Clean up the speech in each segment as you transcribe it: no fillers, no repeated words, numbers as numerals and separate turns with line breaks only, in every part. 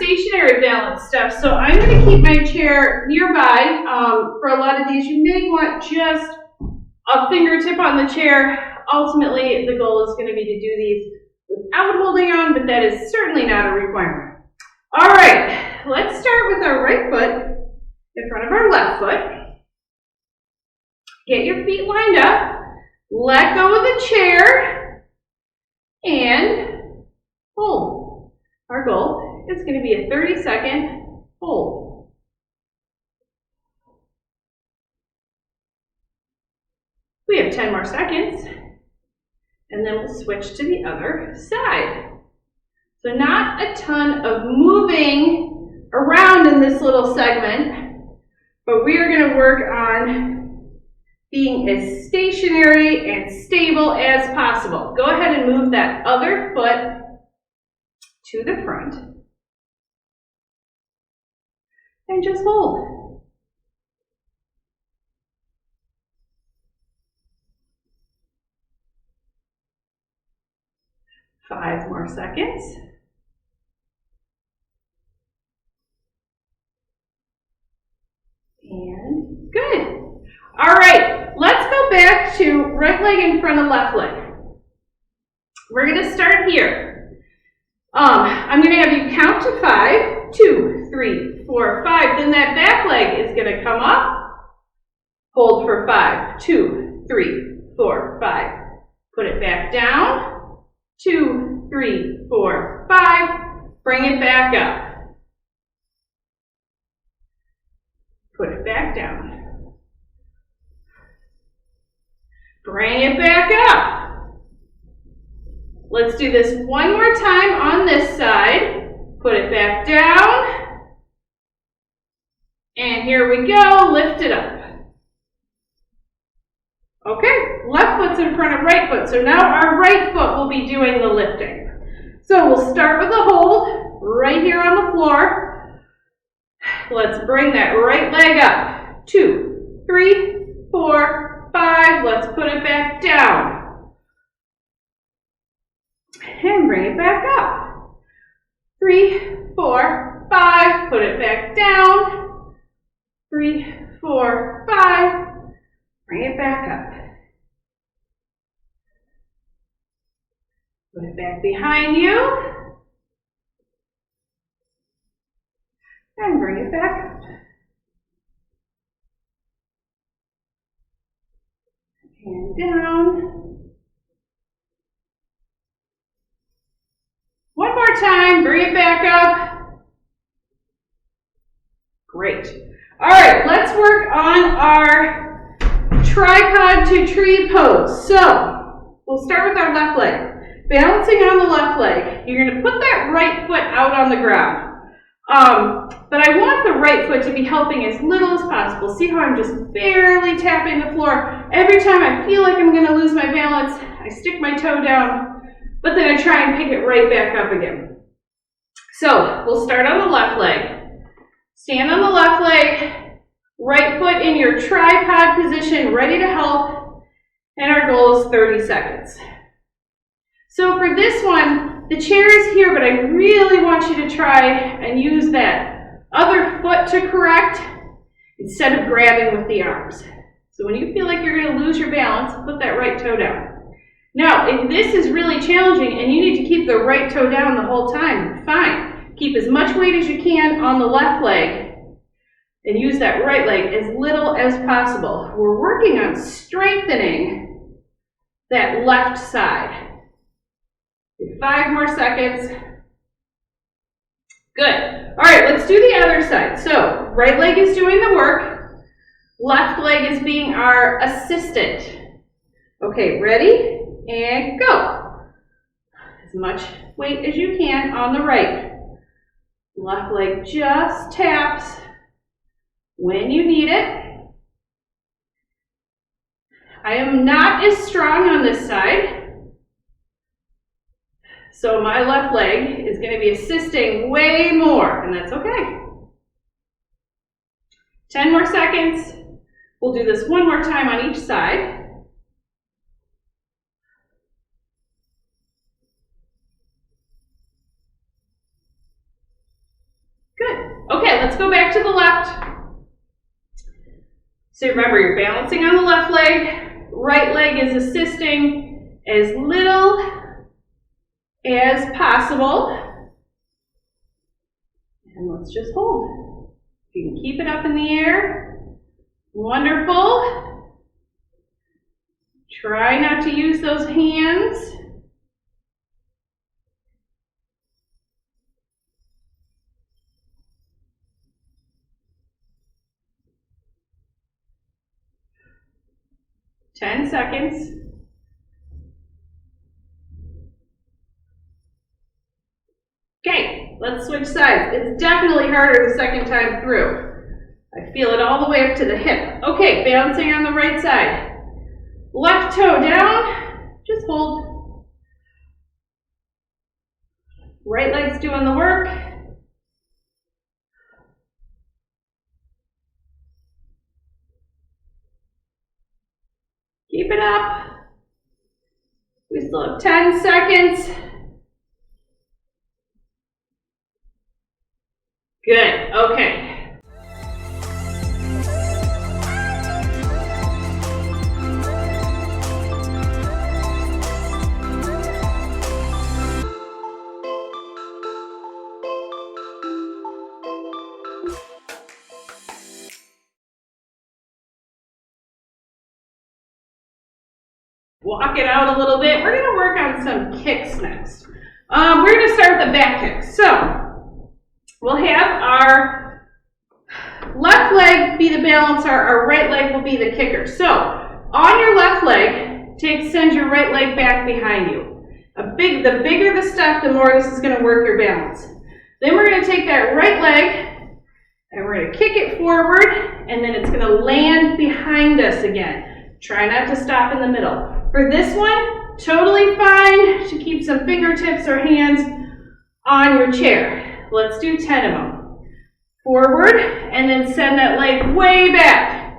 stationary balance stuff. So I'm going to keep my chair nearby. For a lot of these, you may want just a fingertip on the chair. Ultimately, the goal is going to be to do these without holding on, but that is certainly not a requirement. All right, let's start with our right foot in front of our left foot. Get your feet lined up. Let go of the chair and hold. Our goal is going to be a 30-second hold. We have 10 more seconds, and then we'll switch to the other side. So not a ton of moving around in this little segment, but we are going to work on being as stationary and stable as possible. Go ahead and move that other foot to the front and just hold. Five more seconds. And good. All right, let's go back to right leg in front of left leg. We're going to start here. I'm going to have you count to 5, 2, 3, 4, 5. Then that back leg is going to come up. Hold for 5, 2, 3, 4, 5. Put it back down. 2, 3, 4, 5. Bring it back up. Put it back down. Bring it back up. Let's do this one more time on this side. Put it back down. And here we go. Lift it up. Okay, left foot's in front of right foot. So now our right foot will be doing the lifting. So we'll start with a hold right here on the floor. Let's bring that right leg up. 2, 3, 4, 5. Let's put it back down. And bring it back up. 3, 4, 5. Put it back down. 3, 4, 5. Bring it back up. Put it back behind you. And bring it back up. And down. One more time, bring it back up. Great. All right, let's work on our tripod to tree pose. So, we'll start with our left leg. Balancing on the left leg, you're going to put that right foot out on the ground. But I want the right foot to be helping as little as possible. See how I'm just barely tapping the floor. Every time I feel like I'm going to lose my balance, I stick my toe down, but then I try and pick it right back up again. So we'll start on the left leg. Stand on the left leg, right foot in your tripod position, ready to help, and our goal is 30 seconds. So for this one, the chair is here, but I really want you to try and use that other foot to correct instead of grabbing with the arms. So when you feel like you're going to lose your balance, put that right toe down. Now, if this is really challenging and you need to keep the right toe down the whole time, fine. Keep as much weight as you can on the left leg and use that right leg as little as possible. We're working on strengthening that left side. 5 more seconds. Good. All right, let's do the other side. So, right leg is doing the work. Left leg is being our assistant. Okay, ready? And go. As much weight as you can on the right. Left leg just taps when you need it. I am not as strong on this side. So my left leg is going to be assisting way more, and that's okay. 10 more seconds. We'll do this one more time on each side. let's go back to the left. So remember, you're balancing on the left leg. Right leg is assisting as little as possible. And let's just hold. You can keep it up in the air. Wonderful. Try not to use those hands. Ten seconds. Okay, let's switch sides. It's definitely harder the second time through. I feel it all the way up to the hip. Okay, balancing on the right side. Left toe down, just hold. Right leg's doing the work. Keep it up. We still have 10 seconds. Good, okay. Walk it out a little bit. We're going to work on some kicks next. We're going to start with the back kicks. So we'll have our left leg be the balancer, our right leg will be the kicker. So on your left leg, send your right leg back behind you. The bigger the step, the more this is going to work your balance. Then we're going to take that right leg and we're going to kick it forward, and then it's going to land behind us again. Try not to stop in the middle. For this one, totally fine to keep some fingertips or hands on your chair. Let's do 10 of them. Forward, and then send that leg way back.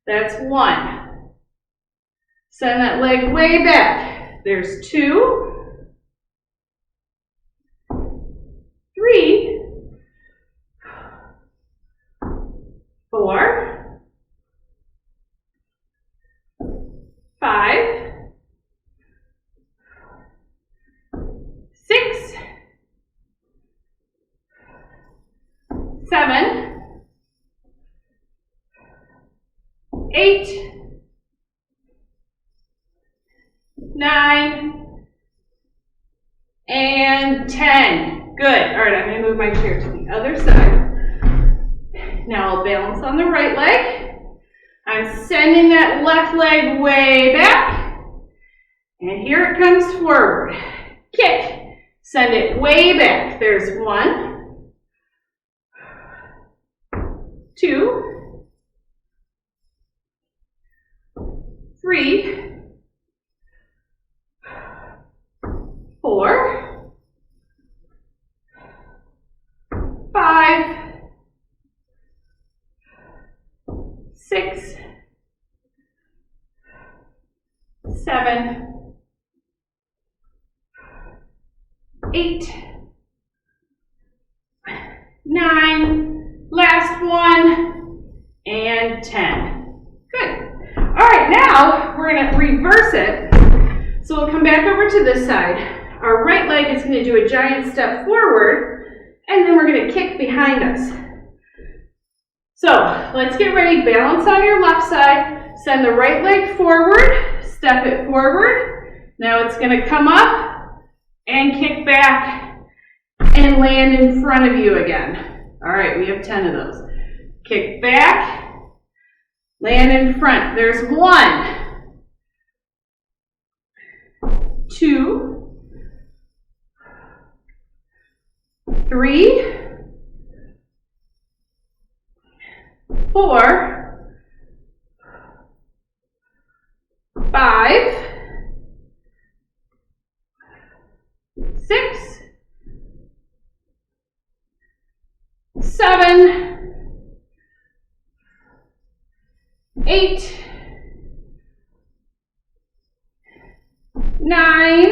That's 1. Send that leg way back. There's 2, 3, 4, 5, 6, 7, 8, 9, and 10. Good. All right, I'm going to move my chair to the other side. Now I'll balance on the right leg. I'm sending that left leg way back. And here it comes forward. Kick. Send it way back. There's 1, 2, 3, 4, 5, 6, 7, 8, 9, last one, and 10. Good. All right, now we're going to reverse it. So we'll come back over to this side. Our right leg is going to do a giant step forward, and then we're going to kick behind us. So let's get ready. Balance on your left side. Send the right leg forward. Step it forward. Now it's going to come up and kick back and land in front of you again. All right, we have 10 of those. Kick back, land in front. There's 1, 2, 3, 4, 5, 6, 7, 8, 9,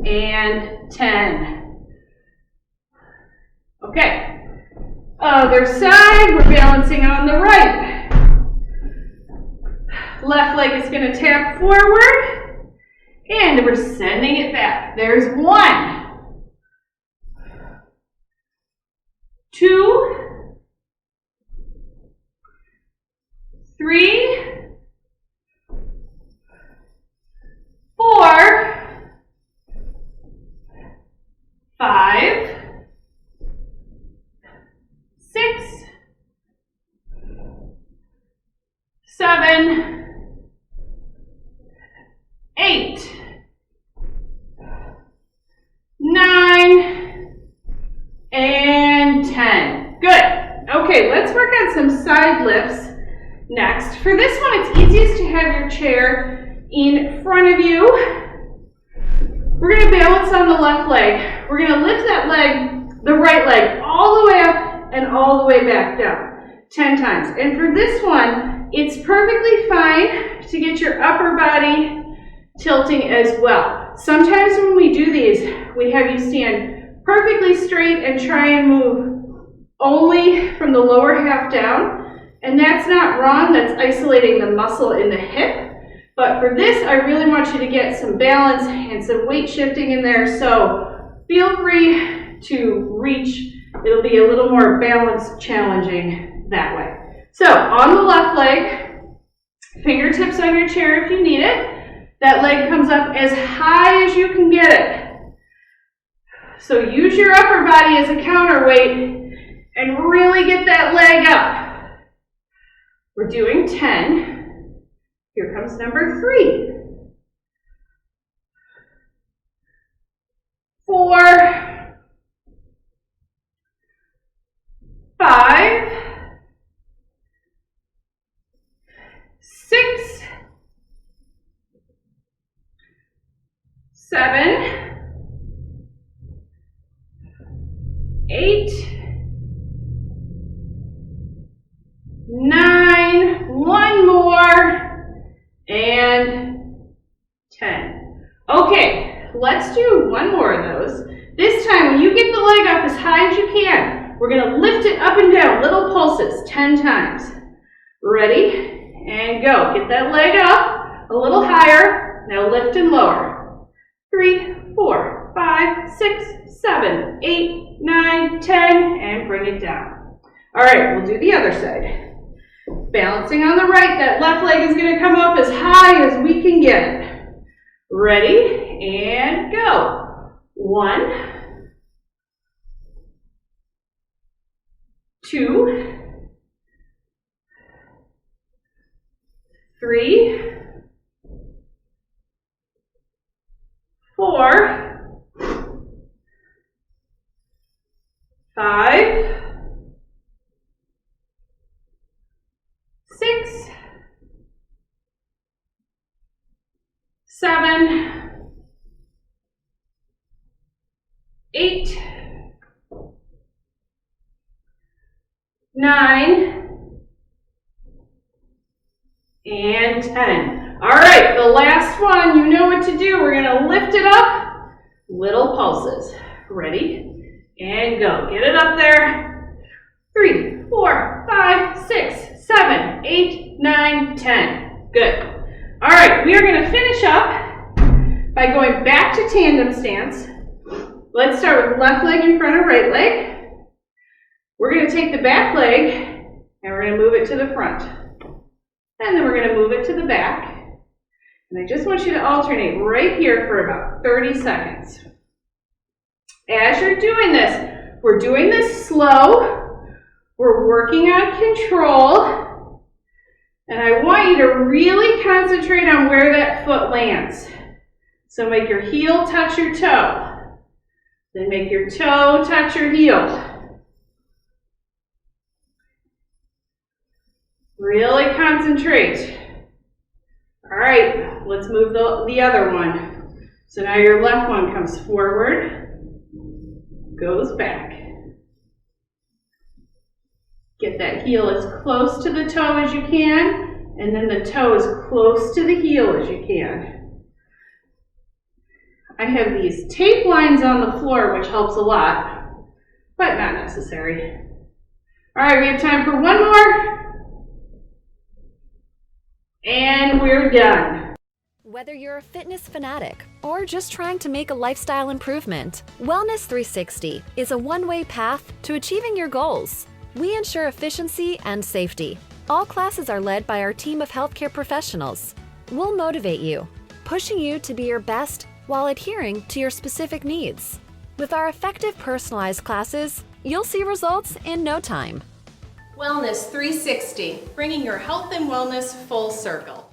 and 10. Okay. Other side, we're balancing on the right. Left leg is going to tap forward, and we're sending it back. There's 1, 2, 3, 4, 5, 6, 7, 8, 9, and 10. Good. Okay, let's work on some side lifts next. For this one, it's easiest to have your chair in front of you. We're going to balance on the left leg. We're going to lift that leg, the right leg, all the way up and all the way back down 10 times. And for this one, it's perfectly fine to get your upper body tilting as well. Sometimes when we do these, we have you stand perfectly straight and try and move only from the lower half down. And that's not wrong, that's isolating the muscle in the hip. But for this, I really want you to get some balance and some weight shifting in there. So feel free to reach. It'll be a little more balance challenging that way. So on the left leg, fingertips on your chair if you need it. That leg comes up as high as you can get it. So use your upper body as a counterweight and really get that leg up. We're doing 10. Here comes number 3. 4, 5, 6, 7, 8, 9, one more, and 10. Okay, let's do one more of those. This time, when you get the leg up as high as you can, we're going to lift it up and down, little pulses, 10 times. Ready? And go. Get that leg up a little higher. Now lift and lower. 3, 4, 5, 6, 7, 8, 9, 10, and bring it down. All right, we'll do the other side. Balancing on the right, that left leg is going to come up as high as we can get it. Ready? And go. 1, 2, 3, 4, 5, 6, 7, 8, 9, and 10. All right, the last one, you know what to do. We're going to lift it up, little pulses. Ready? And go. Get it up there. 3, 4, 5, 6, 7, 8, 9, 10. Good. All right, we are going to finish up by going back to tandem stance. Let's start with left leg in front of right leg. We're going to take the back leg and we're going to move it to the front. And then we're going to move it to the back. And I just want you to alternate right here for about 30 seconds. As you're doing this, we're doing this slow. We're working on control. And I want you to really concentrate on where that foot lands. So make your heel touch your toe. Then make your toe touch your heel. Really concentrate. All right, let's move the other one. So now your left one comes forward, goes back. Get that heel as close to the toe as you can, and then the toe as close to the heel as you can. I have these tape lines on the floor, which helps a lot. but not necessary. All right, we have time for one more, and we're done.
Whether you're a fitness fanatic or just trying to make a lifestyle improvement, Wellness 360 is a one-way path to achieving your goals. We ensure efficiency and safety. All classes are led by our team of healthcare professionals. We'll motivate you, pushing you to be your best while adhering to your specific needs. With our effective personalized classes, you'll see results in no time.
Wellness 360, bringing your health and wellness full circle.